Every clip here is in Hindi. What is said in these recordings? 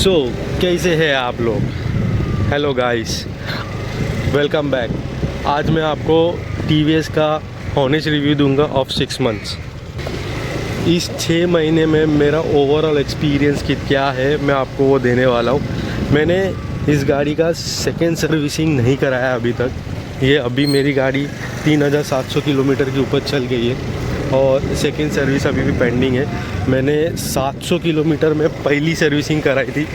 सो कैसे हैं आप लोग? Hello guys, welcome back. आज मैं आपको TVS का ऑनेस्ट रिव्यू दूंगा ऑफ 6 मंथ्स। इस 6 महीने में मेरा ओवरऑल एक्सपीरियंस क्या है मैं आपको वो देने वाला हूँ। मैंने इस गाड़ी का सेकेंड सर्विसिंग नहीं कराया अभी तक। ये अभी मेरी गाड़ी 3700 किलोमीटर के ऊपर चल गई है और सेकेंड सर्विस अभी भी पेंडिंग है। मैंने 700 किलोमीटर में पहली सर्विसिंग कराई थी,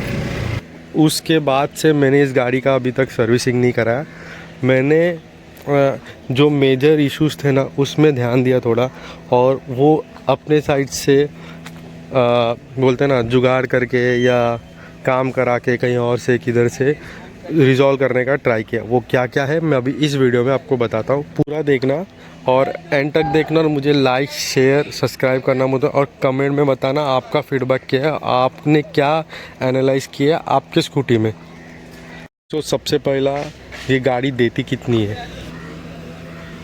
उसके बाद से मैंने इस गाड़ी का अभी तक सर्विसिंग नहीं कराया। मैंने जो मेजर इश्यूज़ थे ना उसमें ध्यान दिया थोड़ा, और वो अपने साइड से बोलते ना जुगाड़ करके या काम करा के कहीं और से किधर से रिजॉल्व करने का ट्राई किया। वो क्या क्या है मैं अभी इस वीडियो में आपको बताता हूँ। पूरा देखना और एंड तक देखना, और मुझे लाइक शेयर सब्सक्राइब करना मुझे, और कमेंट में बताना आपका फीडबैक क्या है, आपने क्या एनालाइज किया आपके स्कूटी में। तो सबसे पहला, ये गाड़ी देती कितनी है।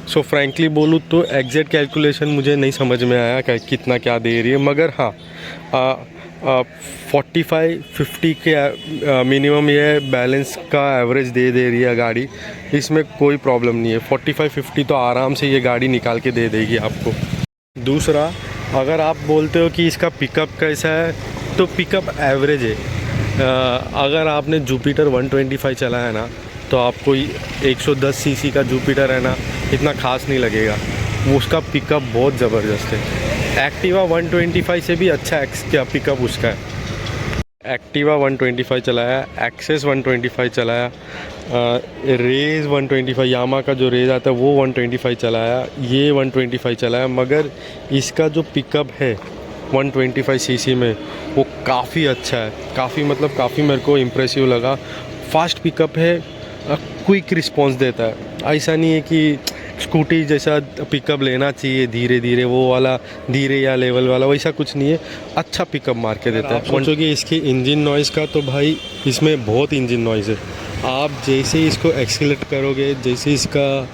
सो फ्रैंकली बोलूँ तो एग्जैक्ट कैलकुलेशन मुझे नहीं समझ में आया कितना क्या दे रही है, मगर हाँ 45-50 के मिनिमम ये बैलेंस का एवरेज दे रही है गाड़ी। इसमें कोई प्रॉब्लम नहीं है। 45-50 तो आराम से ये गाड़ी निकाल के दे देगी आपको। दूसरा, अगर आप बोलते हो कि इसका पिकअप कैसा है, तो पिकअप एवरेज है। अगर आपने जुपिटर 125 चलाया है ना, तो आपको 110 सीसी का जुपिटर है ना, इतना खास नहीं लगेगा। उसका पिकअप बहुत ज़बरदस्त है। एक्टिवा 125 से भी अच्छा क्या पिकअप उसका है। एक्टिवा 125 चलाया, एक्सेस 125 चलाया, रेज 125, यामा का जो रेज आता है वो 125 चलाया, ये 125 चलाया, मगर इसका जो पिकअप है 125 सीसी में वो काफ़ी अच्छा है। काफ़ी मेरे को इम्प्रेसिव लगा। फास्ट पिकअप है, क्विक रिस्पॉन्स देता है। ऐसा नहीं है कि स्कूटी जैसा पिकअप लेना चाहिए धीरे धीरे, वो वाला धीरे या लेवल वाला, वैसा कुछ नहीं है। अच्छा पिकअप मार के देता है। सोचोगे इसके इंजन नॉइज़ का, तो भाई इसमें बहुत इंजन नॉइज़ है। आप जैसे ही इसको एक्सीलरेट करोगे, जैसे इसका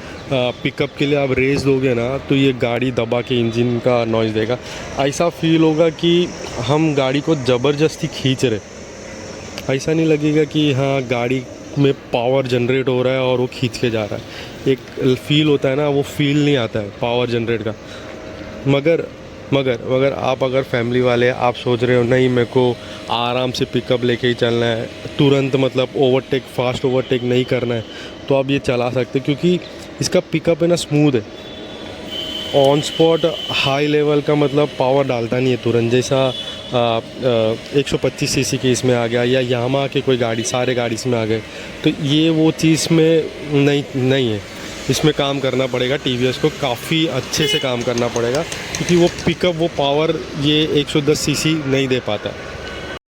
पिकअप के लिए आप रेस दोगे ना, तो ये गाड़ी दबा के इंजन का नॉइज़ देगा। ऐसा फील होगा कि हम गाड़ी को ज़बरदस्ती खींच रहे। ऐसा नहीं लगेगा कि हाँ गाड़ी में पावर जनरेट हो रहा है और वो खींच के जा रहा है। एक फील होता है ना, वो फील नहीं आता है पावर जनरेट का। मगर आप अगर फैमिली वाले, आप सोच रहे हो नहीं मेरे को आराम से पिकअप लेके ही चलना है, तुरंत मतलब फास्ट ओवरटेक नहीं करना है, तो आप ये चला सकते, क्योंकि इसका पिकअप है ना स्मूथ है। ऑन स्पॉट हाई लेवल का मतलब पावर डालता नहीं है तुरंत, जैसा 125 सीसी के इसमें आ गया, या यामा के कोई गाड़ी, सारे गाड़ी इसमें आ गए, तो ये वो चीज़ में नहीं है। इसमें काम करना पड़ेगा, TVS को काफ़ी अच्छे से काम करना पड़ेगा, क्योंकि वो पिकअप, वो पावर ये 110 सीसी नहीं दे पाता।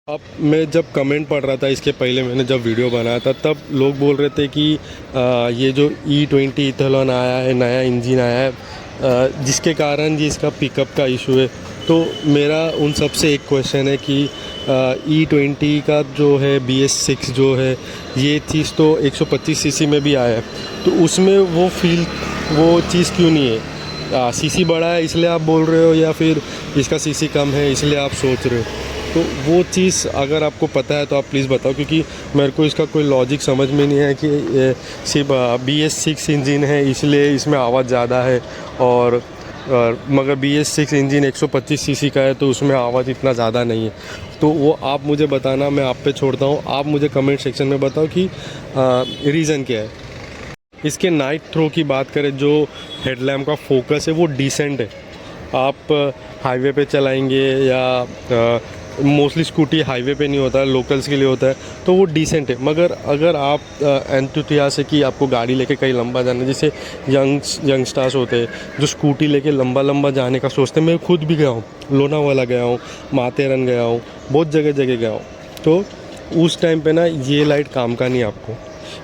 अब मैं जब कमेंट पढ़ रहा था इसके पहले, मैंने जब वीडियो बनाया था, तब लोग बोल रहे थे कि ये जो E20 इथेनॉल आया है, नया इंजन आया है, जिसके कारण ये इसका पिकअप का इशू है। तो मेरा उन सब से एक क्वेश्चन है कि E20 का जो है BS6 जो है, ये चीज़ तो 125 सीसी में भी आया है, तो उसमें वो चीज़ क्यों नहीं है? सीसी बड़ा है इसलिए आप बोल रहे हो, या फिर इसका सीसी कम है इसलिए आप सोच रहे हो? तो वो चीज़ अगर आपको पता है तो आप प्लीज़ बताओ, क्योंकि मेरे को इसका कोई लॉजिक समझ में नहीं है कि सिर्फ BS6 इंजन है इसलिए इसमें आवाज़ ज़्यादा है, और मगर BS6 इंजन 125 सीसी का है तो उसमें आवाज़ इतना ज़्यादा नहीं है। तो वो आप मुझे बताना, मैं आप पे छोड़ता हूँ। आप मुझे कमेंट सेक्शन में बताओ कि रीज़न क्या है। इसके नाइट थ्रो की बात करें, जो हेडलैम्प का फोकस है वो डिसेंट है। आप हाईवे पे चलाएंगे, या मोस्टली स्कूटी हाईवे पे नहीं होता है, लोकल्स के लिए होता है, तो वो डिसेंट है। मगर अगर आप एंथुसियास्ट है कि आपको गाड़ी लेके कहीं लंबा जाना है, जैसे यंगस्टर्स होते हैं जो स्कूटी लेके लंबा जाने का सोचते हैं, मैं खुद भी गया हूँ, लोनावाला गया हूँ, माथेरन गया हूँ, बहुत जगह गया हूँ, तो उस टाइम पे ना ये लाइट काम का नहीं, आपको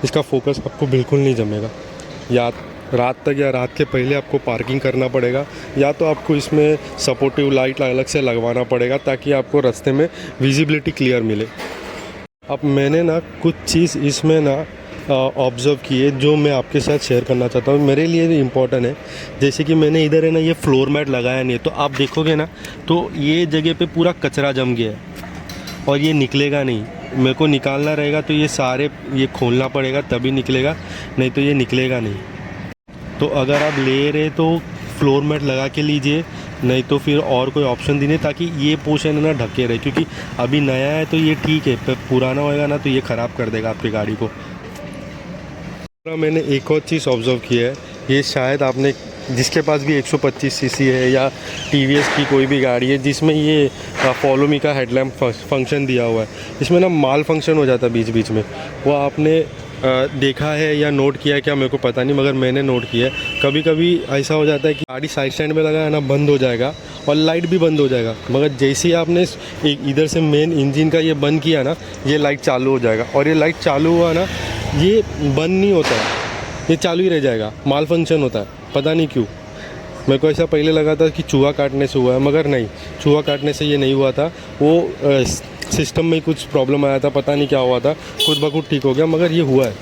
इसका फोकस आपको बिल्कुल नहीं जमेगा। या रात तक या रात के पहले आपको पार्किंग करना पड़ेगा, या तो आपको इसमें सपोर्टिव लाइट अलग से लगवाना पड़ेगा ताकि आपको रास्ते में विजिबिलिटी क्लियर मिले। अब मैंने ना कुछ चीज़ इसमें ना ऑब्ज़र्व किए जो मैं आपके साथ शेयर करना चाहता हूँ, मेरे लिए इम्पोर्टेंट है। जैसे कि मैंने इधर है ना ये फ्लोर मैट लगाया नहीं है, तो आप देखोगे ना तो ये जगह पे पूरा कचरा जम गया है और ये निकलेगा नहीं। मेरे को निकालना रहेगा तो ये सारे ये खोलना पड़ेगा तभी निकलेगा, नहीं तो ये निकलेगा नहीं। तो अगर आप ले रहे तो फ्लोर मैट लगा के लीजिए, नहीं तो फिर और कोई ऑप्शन दीजिए ताकि ये पोर्शन है ना ढके रहे, क्योंकि अभी नया है तो ये ठीक है, पर पुराना होएगा ना तो ये ख़राब कर देगा आपकी गाड़ी को। मैंने एक और चीज़ ऑब्ज़र्व किया है, ये शायद आपने जिसके पास भी 125 सीसी है या टीवीएस की कोई भी गाड़ी है जिसमें ये फॉलो मी का हेडलैम्प फंक्शन दिया हुआ है, इसमें ना माल फंक्शन हो जाता है बीच बीच में। वो आपने देखा है या नोट किया है क्या मेरे को पता नहीं, मगर मैंने नोट किया है। कभी कभी ऐसा हो जाता है कि गाड़ी साइड स्टैंड में लगा है ना, बंद हो जाएगा और लाइट भी बंद हो जाएगा, मगर जैसे ही आपने एक इधर से मेन इंजन का ये बंद किया ना, ये लाइट चालू हो जाएगा। और ये लाइट चालू हुआ ना, ये बंद नहीं होता है, ये चालू ही रह जाएगा, माल फंक्शन होता है, पता नहीं क्यों। मेरे को ऐसा पहले लगा था कि चूहा काटने से हुआ है, मगर नहीं, चूहा काटने से ये नहीं हुआ था, वो सिस्टम में कुछ प्रॉब्लम आया था, पता नहीं क्या हुआ था, खुद ब खुद ठीक हो गया, मगर ये हुआ है।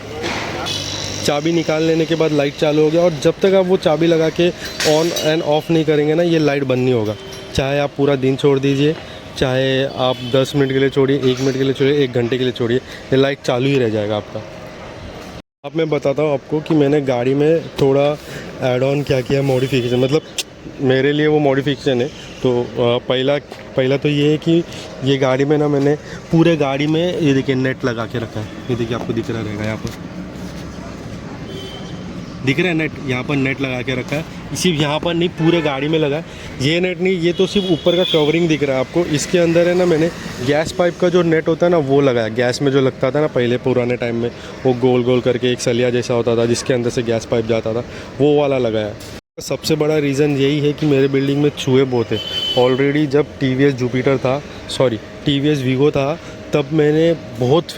चाबी निकाल लेने के बाद लाइट चालू हो गया, और जब तक आप वो चाबी लगा के ऑन एंड ऑफ नहीं करेंगे ना, ये लाइट बंद नहीं होगा। चाहे आप पूरा दिन छोड़ दीजिए, चाहे आप 10 मिनट के लिए छोड़िए, 1 मिनट के लिए छोड़िए, 1 घंटे के लिए छोड़िए, ये लाइट चालू ही रह जाएगा आपका। अब मैं बताता हूँ आपको कि मैंने गाड़ी में थोड़ा ऐड ऑन क्या किया मॉडिफिकेशन, मतलब मेरे लिए वो मॉडिफिकेशन है। तो पहला तो ये है कि ये गाड़ी में ना मैंने पूरे गाड़ी में ये देखिए नेट लगा के रखा है। ये देखिए आपको दिख रहा रहेगा, यहाँ पर दिख रहा है नेट, यहाँ पर नेट लगा के रखा है। सिर्फ यहाँ पर नहीं, पूरे गाड़ी में लगा है। ये नेट नहीं, ये तो सिर्फ ऊपर का कवरिंग दिख रहा है आपको। इसके अंदर है ना, मैंने गैस पाइप का जो नेट होता है ना वो लगाया। गैस में जो लगता था ना पहले पुराने टाइम में, वो गोल गोल करके एक सलिया जैसा होता था जिसके अंदर से गैस पाइप जाता था, वो वाला लगाया। सबसे बड़ा रीज़न यही है कि मेरे बिल्डिंग में चूहे बहुत है। ऑलरेडी जब टीवीएस वीगो था तब मैंने बहुत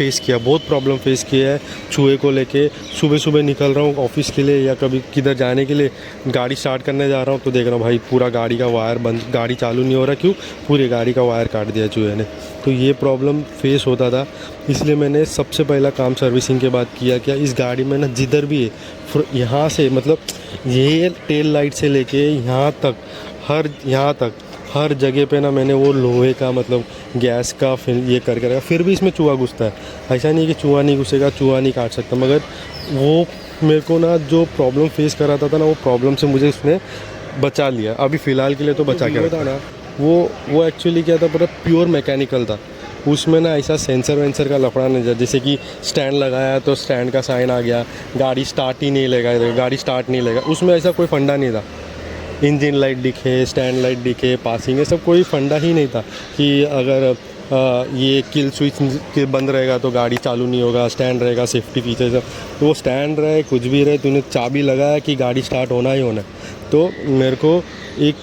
प्रॉब्लम फेस किया है चूहे को लेके। सुबह सुबह निकल रहा हूँ ऑफिस के लिए या कभी किधर जाने के लिए, गाड़ी स्टार्ट करने जा रहा हूँ तो देख रहा हूँ भाई पूरा गाड़ी का वायर बंद, गाड़ी चालू नहीं हो रहा। क्यों? पूरी गाड़ी का वायर काट दिया चूहे ने। तो ये प्रॉब्लम फेस होता था, इसलिए मैंने सबसे पहला काम सर्विसिंग के बाद किया क्या, इस गाड़ी में ना जिधर भी है यहाँ से, मतलब ये टेल लाइट से लेके यहाँ तक हर जगह पे ना मैंने वो लोहे का, मतलब गैस का ये करके रखा। फिर भी इसमें चूहा घुसता है, ऐसा नहीं है कि चूहा नहीं घुसेगा, चूहा नहीं काट सकता, मगर वो मेरे को ना जो प्रॉब्लम फेस कराता था ना, वो प्रॉब्लम से मुझे इसने बचा लिया। अभी फ़िलहाल के लिए तो बचा के रखा ना। वो एक्चुअली क्या था, पूरा प्योर मैकेनिकल था। उसमें ना ऐसा सेंसर वेंसर का लफड़ा नहीं था, जैसे कि स्टैंड लगाया तो स्टैंड का साइन आ गया, गाड़ी स्टार्ट नहीं लेगा, उसमें ऐसा कोई फंडा नहीं था। इंजन लाइट दिखे, स्टैंड लाइट दिखे, पासिंग, ये सब कोई फंडा ही नहीं था कि अगर ये किल स्विच बंद रहेगा तो गाड़ी चालू नहीं होगा, स्टैंड रहेगा, सेफ्टी फीचर सब। तो वो स्टैंड रहे कुछ भी रहे, तूने चाबी लगाया कि गाड़ी स्टार्ट होना ही होना। तो मेरे को एक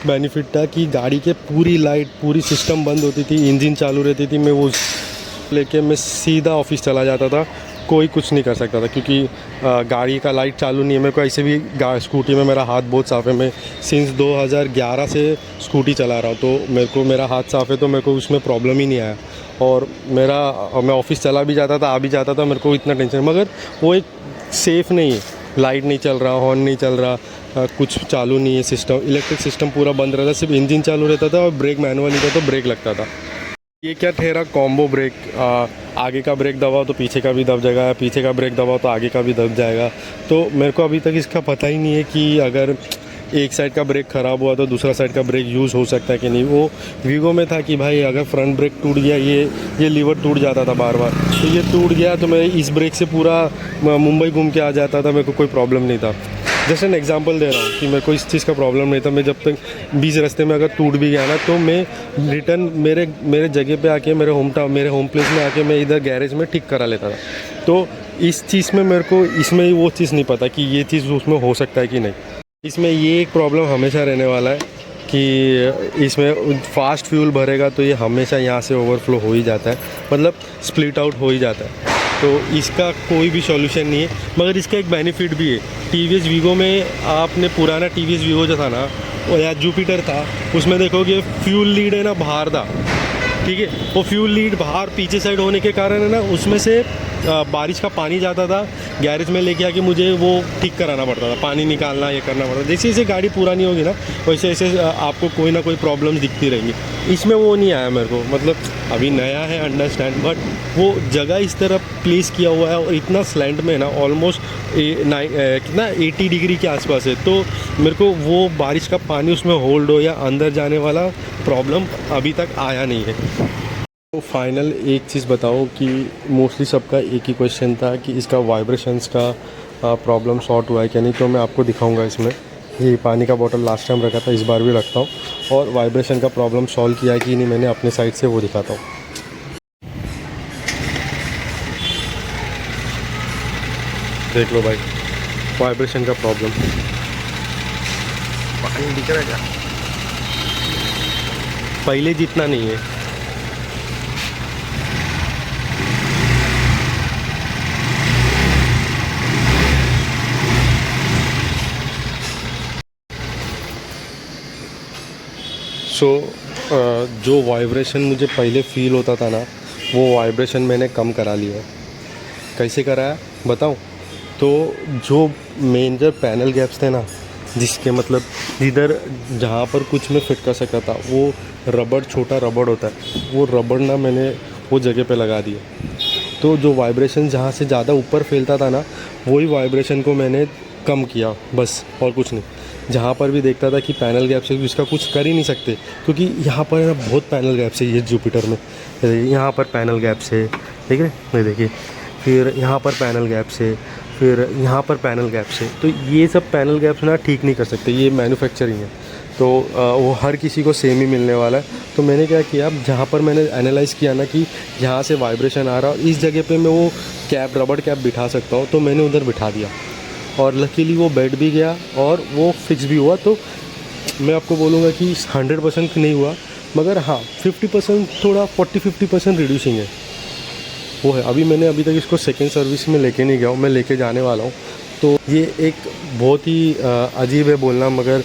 बेनिफिट था कि गाड़ी के पूरी लाइट, पूरी सिस्टम बंद होती थी, इंजन चालू रहती थी, मैं वो लेके मैं सीधा ऑफिस चला जाता था, कोई कुछ नहीं कर सकता था, क्योंकि गाड़ी का लाइट चालू नहीं है। मेरे को ऐसे भी स्कूटी में मेरा हाथ बहुत साफ़ है, मैं सिंस 2011 से स्कूटी चला रहा हूँ, तो मेरे को मेरा हाथ साफ़ है, तो मेरे को उसमें प्रॉब्लम ही नहीं आया। और मैं ऑफिस चला भी जाता था, आ भी जाता था, मेरे को इतना टेंशन, मगर वो एक सेफ़ नहीं है। लाइट नहीं चल रहा, हॉर्न नहीं चल रहा, कुछ चालू नहीं है, सिस्टम इलेक्ट्रिक सिस्टम पूरा बंद रहता, सिर्फ इंजन चालू रहता था और ब्रेक मैनुअल नहीं था तो ब्रेक लगता था। ये क्या ठहरा, कॉम्बो ब्रेक। आगे का ब्रेक दबाओ तो पीछे का भी दब जाएगा, पीछे का ब्रेक दबाओ तो आगे का भी दब जाएगा। तो मेरे को अभी तक इसका पता ही नहीं है कि अगर एक साइड का ब्रेक ख़राब हुआ तो दूसरा साइड का ब्रेक यूज़ हो सकता है कि नहीं। वो वीगो में था कि भाई अगर फ्रंट ब्रेक टूट गया, ये लीवर टूट जाता था बार बार, तो ये टूट गया तो मैं इस ब्रेक से पूरा मुंबई घूम के आ जाता था, मेरे को कोई प्रॉब्लम नहीं था। जस्ट एन एग्जांपल दे रहा हूँ कि मेरे को इस चीज़ का प्रॉब्लम नहीं था। मैं जब तक बीच रास्ते में अगर टूट भी गया ना, तो मैं रिटर्न मेरे जगह पे आके, मेरे होम प्लेस में आके मैं इधर गैरेज में ठीक करा लेता था। तो इस चीज़ में मेरे को इसमें वो चीज़ नहीं पता कि ये चीज़ उसमें हो सकता है कि नहीं। इसमें ये एक प्रॉब्लम हमेशा रहने वाला है कि इसमें फास्ट फ्यूल भरेगा तो ये हमेशा यहाँ से ओवरफ्लो हो ही जाता है, मतलब स्प्लिट आउट हो ही जाता है। तो इसका कोई भी सॉल्यूशन नहीं है, मगर इसका एक बेनिफिट भी है। टीवीएस वीगो में आपने पुराना टीवीएस वीगो जो था ना, वो या जुपिटर था, उसमें देखोगे फ्यूल लीड है ना बाहर था, ठीक है। वो फ्यूल लीड बाहर पीछे साइड होने के कारण है ना, उसमें से बारिश का पानी जाता था, गैरेज में लेके आके मुझे वो ठीक कराना पड़ता था, पानी निकालना, ये करना पड़ता था। जैसे जैसे गाड़ी पुरानी होगी ना, वैसे वैसे आपको कोई ना कोई प्रॉब्लम्स दिखती रहेंगी। इसमें वो नहीं आया मेरे को, मतलब अभी नया है अंडरस्टैंड, बट वो जगह इस तरह प्लेस किया हुआ है और इतना स्लैंट में ना, ऑलमोस्ट कितना 80 डिग्री के आसपास है, तो मेरे को वो बारिश का पानी उसमें होल्ड हो या अंदर जाने वाला प्रॉब्लम अभी तक आया नहीं है। तो फाइनल एक चीज़ बताओ कि मोस्टली सबका एक ही क्वेश्चन था कि इसका वाइब्रेशंस का प्रॉब्लम सॉर्ट हुआ है क्या नहीं, तो मैं आपको दिखाऊंगा। इसमें ये पानी का बोतल लास्ट टाइम रखा था, इस बार भी रखता हूँ, और वाइब्रेशन का प्रॉब्लम सॉल्व किया है कि नहीं मैंने अपने साइड से, वो दिखाता हूँ। देख लो भाई, वाइब्रेशन का प्रॉब्लम, पानी दिख रहा है क्या? पहले जितना नहीं है। जो वाइब्रेशन मुझे पहले फ़ील होता था ना, वो वाइब्रेशन मैंने कम करा लिया है। कैसे करा है बताऊँ? तो जो मेजर पैनल गैप्स थे ना, जिसके मतलब जिधर जहाँ पर कुछ मैं फिट कर सकता था, वो रबड़, छोटा रबड़ होता है, वो रबड़ ना मैंने वो जगह पे लगा दिया। तो जो वाइब्रेशन जहाँ से ज़्यादा ऊपर फैलता था ना, वही वाइब्रेशन को मैंने कम किया, बस और कुछ नहीं। जहाँ पर भी देखता था कि पैनल गैप से इसका कुछ कर ही नहीं सकते, क्योंकि यहाँ पर ना बहुत पैनल गैप से, ये जुपिटर में यहाँ पर पैनल गैप से, ठीक है, ये देखिए, फिर यहाँ पर पैनल गैप से, फिर यहाँ पर पैनल गैप से, तो ये सब पैनल गैप्स ना ठीक नहीं कर सकते, ये मैन्युफैक्चरिंग है, तो वो हर किसी को सेम ही मिलने वाला है। तो मैंने क्या किया, जहाँ पर मैंने एनालाइज़ किया ना कि जहाँ से वाइब्रेशन आ रहा है, इस जगह पे मैं वो कैप, रबड़ कैप बिठा सकता हूँ, तो मैंने उधर बिठा दिया, और लकीली वो बैठ भी गया और वो फिक्स भी हुआ। तो मैं आपको बोलूँगा कि 100% नहीं हुआ, मगर हाँ 50%, थोड़ा 40-50% रिड्यूसिंग है, वो है। अभी मैंने तक इसको सेकेंड सर्विस में लेके नहीं गया हूँ, मैं लेके जाने वाला हूँ। तो ये एक बहुत ही अजीब है बोलना, मगर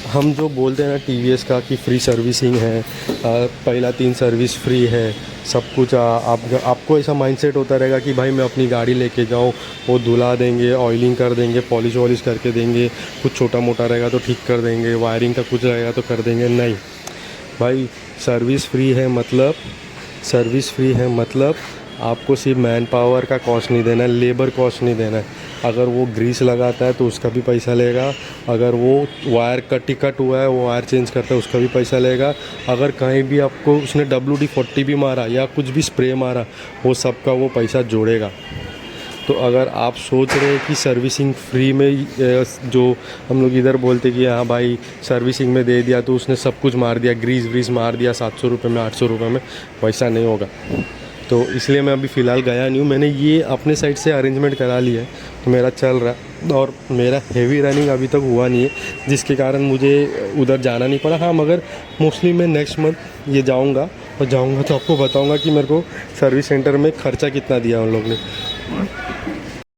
हम जो बोलते हैं ना टीवीएस का कि फ्री सर्विसिंग है, पहला 3 सर्विस फ्री है, सब कुछ, आपको ऐसा माइंडसेट होता रहेगा कि भाई मैं अपनी गाड़ी लेके जाऊँ, वो धुला देंगे, ऑयलिंग कर देंगे, पॉलिश वॉलिश करके देंगे, कुछ छोटा मोटा रहेगा तो ठीक कर देंगे, वायरिंग का कुछ रहेगा तो कर देंगे। नहीं भाई, सर्विस फ्री है मतलब आपको सिर्फ मैन पावर का कॉस्ट नहीं देना है, लेबर कॉस्ट नहीं देना है। अगर वो ग्रीस लगाता है तो उसका भी पैसा लेगा, अगर वो वायर कट हुआ है, वो वायर चेंज करता है, उसका भी पैसा लेगा, अगर कहीं भी आपको उसने WD-40 भी मारा या कुछ भी स्प्रे मारा, वो सब का वो पैसा जोड़ेगा। तो अगर आप सोच रहे हैं कि सर्विसिंग फ्री में, जो हम लोग इधर बोलते कि हाँ भाई सर्विसिंग में दे दिया तो उसने सब कुछ मार दिया, ग्रीस व्रीस मार दिया 700 रुपये में, 800 रुपये में, वैसा नहीं होगा। तो इसलिए मैं अभी फ़िलहाल गया नहीं हूँ, मैंने ये अपने साइड से अरेंजमेंट करा लिया है, तो मेरा चल रहा है, और मेरा हेवी रनिंग अभी तक हुआ नहीं है, जिसके कारण मुझे उधर जाना नहीं पड़ा। हाँ, मगर मोस्टली मैं नेक्स्ट मंथ ये जाऊँगा, और जाऊँगा तो आपको बताऊँगा कि मेरे को सर्विस सेंटर में ख़र्चा कितना दिया उन लोग ने।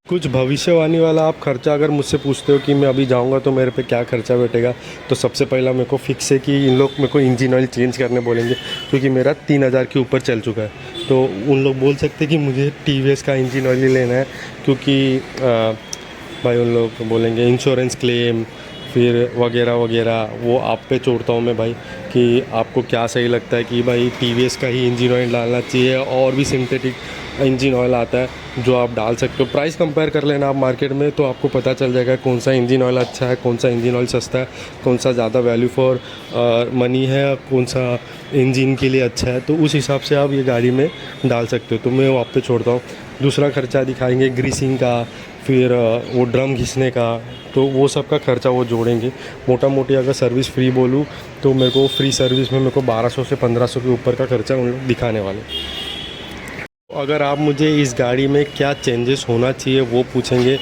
कुछ भविष्यवाणी वाला आप खर्चा अगर मुझसे पूछते हो कि मैं अभी जाऊंगा तो मेरे पे क्या खर्चा बैठेगा, तो सबसे पहला मेरे को फिक्स है कि इन लोग मेरे को इंजन ऑयल चेंज करने बोलेंगे, क्योंकि मेरा 3000 के ऊपर चल चुका है। तो उन लोग बोल सकते कि मुझे टीवीएस का इंजन ऑयल ही लेना है, क्योंकि भाई उन लोग बोलेंगे इंश्योरेंस क्लेम, फिर वगैरह वगैरह, वो आप पे छोड़ता हूँ मैं भाई, कि आपको क्या सही लगता है कि भाई टीवीएस का ही इंजन ऑयल डालना चाहिए, और भी सिंथेटिक इंजन ऑयल आता है जो आप डाल सकते हो। प्राइस कंपेयर कर लेना आप मार्केट में, तो आपको पता चल जाएगा कौन सा इंजन ऑयल अच्छा है, कौन सा इंजन ऑयल सस्ता है, कौन सा ज़्यादा वैल्यू फॉर मनी है, कौन सा इंजन के लिए अच्छा है, तो उस हिसाब से आप ये गाड़ी में डाल सकते हो। तो मैं वो आप पे छोड़ता हूँ। दूसरा खर्चा दिखाएंगे ग्रीसिंग का, फिर वो ड्रम घिसने का, तो वो सब का खर्चा वो जोड़ेंगे। मोटा मोटी अगर सर्विस फ्री बोलूँ तो मेरे को फ्री सर्विस में मेरे को 1200 से 1500 के ऊपर का खर्चा उन लोग दिखाने वाले। अगर आप मुझे इस गाड़ी में क्या चेंजेस होना चाहिए वो पूछेंगे,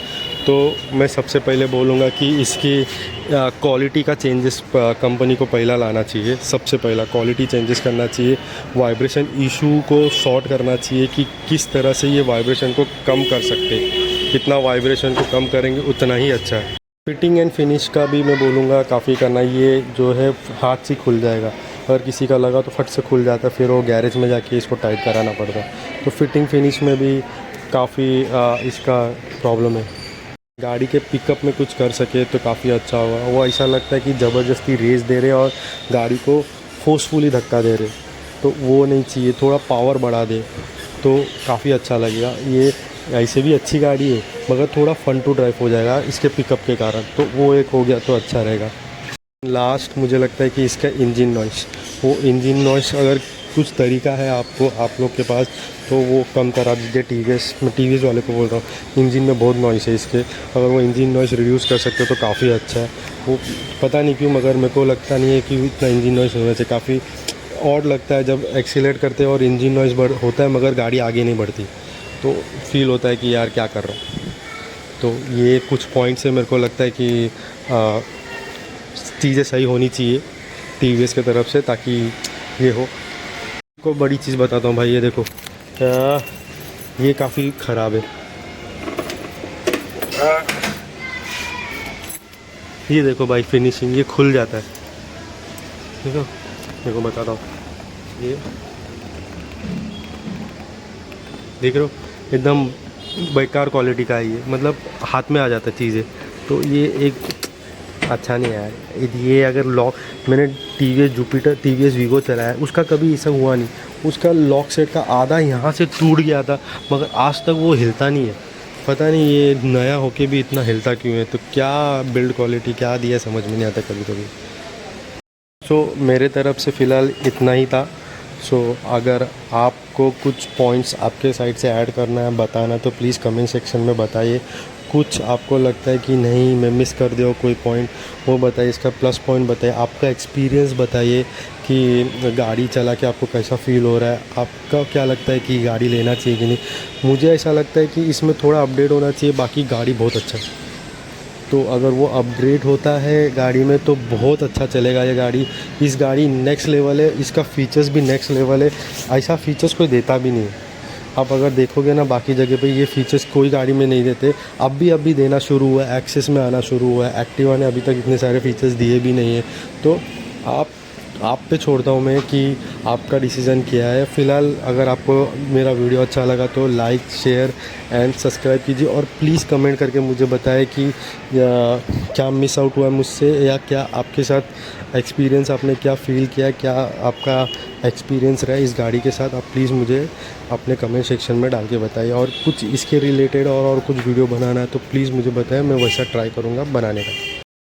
तो मैं सबसे पहले बोलूँगा कि इसकी क्वालिटी का चेंजेस कंपनी को पहला लाना चाहिए। सबसे पहला क्वालिटी चेंजेस करना चाहिए, वाइब्रेशन इशू को सॉर्ट करना चाहिए कि किस तरह से ये वाइब्रेशन को कम कर सकते हैं। कितना वाइब्रेशन को कम करेंगे उतना ही अच्छा है। फिटिंग एंड फिनिश का भी मैं बोलूँगा काफ़ी करना, ये जो है हाथ से खुल जाएगा, अगर किसी का लगा तो फट से खुल जाता है, फिर वो गैरेज में जाके इसको टाइट कराना पड़ता है। तो फिटिंग फिनिश में भी काफ़ी इसका प्रॉब्लम है। गाड़ी के पिकअप में कुछ कर सके तो काफ़ी अच्छा होगा। वो ऐसा लगता है कि ज़बरदस्ती रेस दे रहे और गाड़ी को फोर्सफुली धक्का दे रहे, तो वो नहीं चाहिए। थोड़ा पावर बढ़ा दे तो काफ़ी अच्छा लगेगा। ये ऐसे भी अच्छी गाड़ी है मगर थोड़ा फन टू ड्राइव हो जाएगा इसके पिकअप के कारण, तो वो एक हो गया तो अच्छा रहेगा। लास्ट मुझे लगता है कि इसका इंजन नॉइस, वो इंजन नॉइस अगर कुछ तरीका है आपको, आप लोग के पास, तो वो कम करा दीजिए। मैं टी वाले को बोल रहा हूँ, इंजन में बहुत नॉइस है इसके, अगर वो इंजन नॉइस रिड्यूस कर सकते हो तो काफ़ी अच्छा है। वो पता नहीं क्यों मगर मेरे को लगता नहीं है कि इतना इंजन नॉइस होने से काफ़ी ऑड लगता है जब एक्सीलेट करते हैं और इंजन नॉइस होता है मगर गाड़ी आगे नहीं बढ़ती, तो फील होता है कि यार क्या कर रहा हूँ। तो ये कुछ पॉइंट से मेरे को लगता है कि चीज़ें सही होनी चाहिए टी की तरफ से, ताकि ये हो। को बड़ी चीज़ बताता हूँ भाई, ये देखो ये काफ़ी ख़राब है। ये देखो भाई फिनिशिंग, ये खुल जाता है, देखो बताता हूँ, ये देख रहे हो एकदम बेकार क्वालिटी का है ये, मतलब हाथ में आ जाता है चीज़ें, तो ये एक अच्छा नहीं है। ये अगर लॉक, मैंने टी वी एस वीगो चलाया, उसका कभी ऐसा हुआ नहीं, उसका लॉक सेट का आधा यहाँ से टूट गया था मगर आज तक वो हिलता नहीं है। पता नहीं ये नया होके भी इतना हिलता क्यों है, तो क्या बिल्ड क्वालिटी क्या दिया समझ में नहीं आता कभी कभी। सो मेरे तरफ से फ़िलहाल इतना ही था। सो अगर आपको कुछ पॉइंट्स आपके साइड से ऐड करना है, बताना है, तो प्लीज़ कमेंट सेक्शन में बताइए। कुछ आपको लगता है कि नहीं मैं मिस कर दिया कोई पॉइंट, वो बताइए, इसका प्लस पॉइंट बताइए, आपका एक्सपीरियंस बताइए कि गाड़ी चला के आपको कैसा फ़ील हो रहा है, आपका क्या लगता है कि गाड़ी लेना चाहिए कि नहीं। मुझे ऐसा लगता है कि इसमें थोड़ा अपडेट होना चाहिए, बाकी गाड़ी बहुत अच्छा है। तो अगर वो अपग्रेड होता है गाड़ी में तो बहुत अच्छा चलेगा ये गाड़ी। इस गाड़ी नेक्स्ट लेवल है, इसका फ़ीचर्स भी नेक्स्ट लेवल है, ऐसा फ़ीचर्स कोई देता भी नहीं है। आप अगर देखोगे ना बाकी जगह पे ये फ़ीचर्स कोई गाड़ी में नहीं देते, अब भी देना शुरू हुआ है, एक्सेस में आना शुरू हुआ है। एक्टिवा ने अभी तक इतने सारे फ़ीचर्स दिए भी नहीं है। तो आप पे छोड़ता हूँ मैं कि आपका डिसीज़न क्या है। फ़िलहाल अगर आपको मेरा वीडियो अच्छा लगा तो लाइक शेयर एंड सब्सक्राइब कीजिए, और प्लीज़ कमेंट करके मुझे बताएं कि क्या मिस आउट हुआ मुझसे, या क्या आपके साथ एक्सपीरियंस, आपने क्या फ़ील किया, क्या आपका एक्सपीरियंस रहा इस गाड़ी के साथ। आप प्लीज़ मुझे अपने कमेंट सेक्शन में डाल के बताइए, और कुछ इसके रिलेटेड और कुछ वीडियो बनाना है तो प्लीज़ मुझे बताएं, मैं वैसा ट्राई करूँगा बनाने का।